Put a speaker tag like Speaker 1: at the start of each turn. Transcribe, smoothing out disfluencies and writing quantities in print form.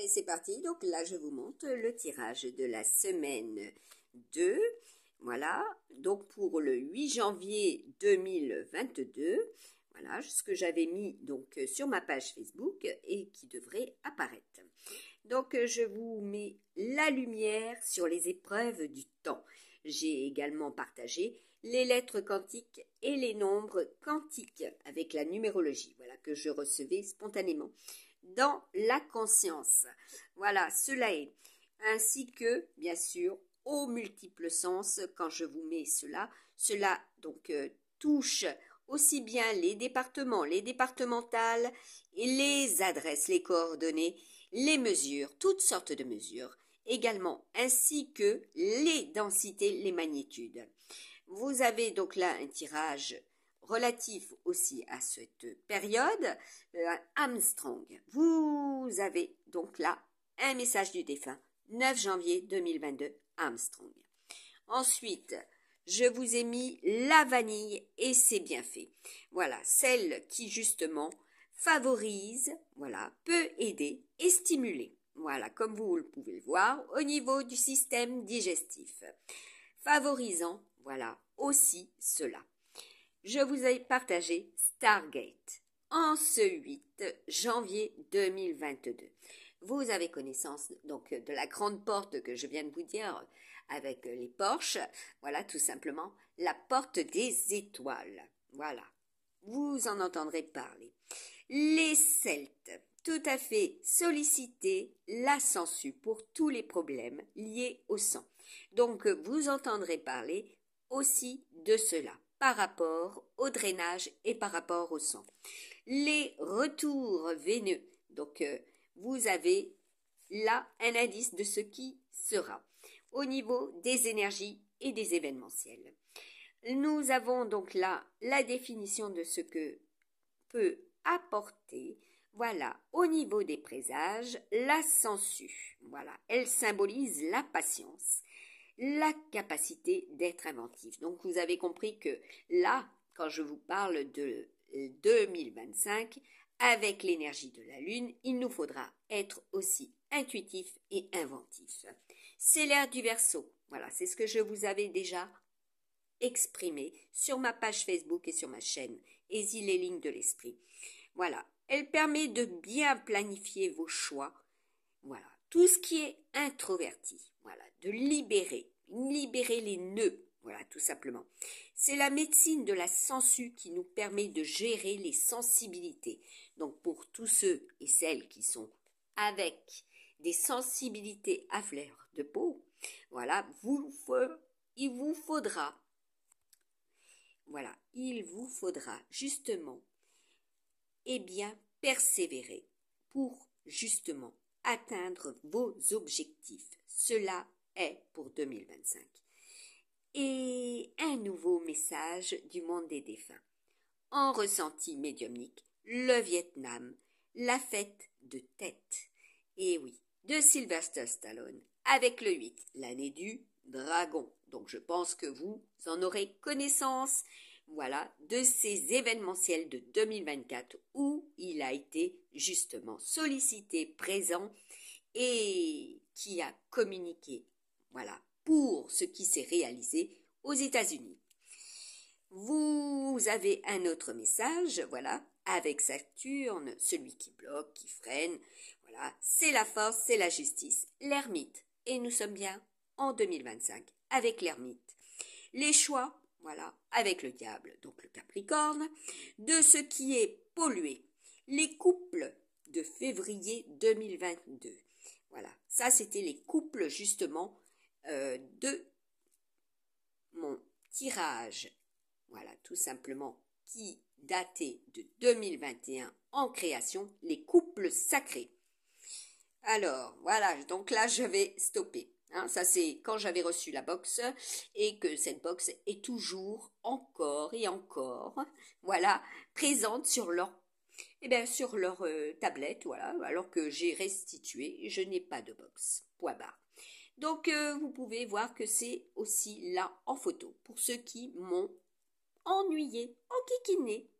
Speaker 1: Allez, c'est parti. Donc là, je vous montre le tirage de la semaine 2. Voilà. Donc pour le 8 janvier 2022. Voilà ce que j'avais mis donc sur ma page Facebook et qui devrait apparaître. Donc je vous mets la lumière sur les épreuves du temps. J'ai également partagé les lettres quantiques et les nombres quantiques avec la numérologie, voilà, que je recevais spontanément dans la conscience. Voilà, cela est. Ainsi que, bien sûr, aux multiples sens, quand je vous mets cela, donc touche aussi bien les départements, les départementales, et les adresses, les coordonnées, les mesures, toutes sortes de mesures, également, ainsi que les densités, les magnitudes. Vous avez donc là un tirage relatif aussi à cette période, Armstrong. Vous avez donc là un message du défunt, 9 janvier 2022, Armstrong. Ensuite, je vous ai mis la vanille et ses bienfaits. Voilà, celle qui justement favorise, voilà, peut aider et stimuler. Voilà, comme vous le pouvez le voir, au niveau du système digestif. Favorisant, voilà, aussi cela. Je vous ai partagé Stargate en ce 8 janvier 2022. Vous avez connaissance donc de la grande porte que je viens de vous dire avec les porches. Voilà, tout simplement la porte des étoiles. Voilà, vous en entendrez parler. Les Celtes, tout à fait sollicités, la sangsue pour tous les problèmes liés au sang. Donc, vous entendrez parler aussi de cela par rapport au drainage et par rapport au sang. Les retours veineux, donc vous avez là un indice de ce qui sera au niveau des énergies et des événementiels. Nous avons donc là la définition de ce que peut apporter, voilà, au niveau des présages, la sangsue. Voilà, elle symbolise la patience, la capacité d'être inventif. Donc vous avez compris que là, quand je vous parle de 2025, avec l'énergie de la Lune, il nous faudra être aussi intuitif et inventif. C'est l'ère du Verseau. Voilà, c'est ce que je vous avais déjà exprimé sur ma page Facebook et sur ma chaîne Aisy les lignes de l'esprit. Voilà, elle permet de bien planifier vos choix. Voilà, tout ce qui est introverti, voilà, de libérer les nœuds, voilà, tout simplement. C'est la médecine de la sangsue qui nous permet de gérer les sensibilités. Donc pour tous ceux et celles qui sont avec des sensibilités à fleur de peau, voilà, il vous faudra justement, eh bien, persévérer pour justement atteindre vos objectifs. Cela est pour 2025. Et un nouveau message du monde des défunts. En ressenti médiumnique, le Vietnam, la fête de tête. Et oui, de Sylvester Stallone, avec le 8, l'année du dragon. Donc je pense que vous en aurez connaissance, voilà, de ces événementiels de 2024 où il a été justement sollicité, présent et qui a communiqué, voilà, pour ce qui s'est réalisé aux États-Unis. Vous avez un autre message, voilà, avec Saturne, celui qui bloque, qui freine, voilà, c'est la force, c'est la justice, l'ermite. Et nous sommes bien en 2025 avec l'ermite. Les choix, voilà, avec le diable, donc le Capricorne, de ce qui est pollué. Les couples de février 2022. Voilà, ça c'était les couples justement de mon tirage. Voilà, tout simplement, qui datait de 2021 en création, les couples sacrés. Alors, voilà, donc là, je vais stopper. Hein, ça, c'est quand j'avais reçu la box et que cette box est toujours, encore et encore, voilà, présente sur leur, sur leur tablette, voilà, alors que j'ai restitué, je n'ai pas de box, point barre. Donc, vous pouvez voir que c'est aussi là en photo, pour ceux qui m'ont ennuyé, enquiquiné,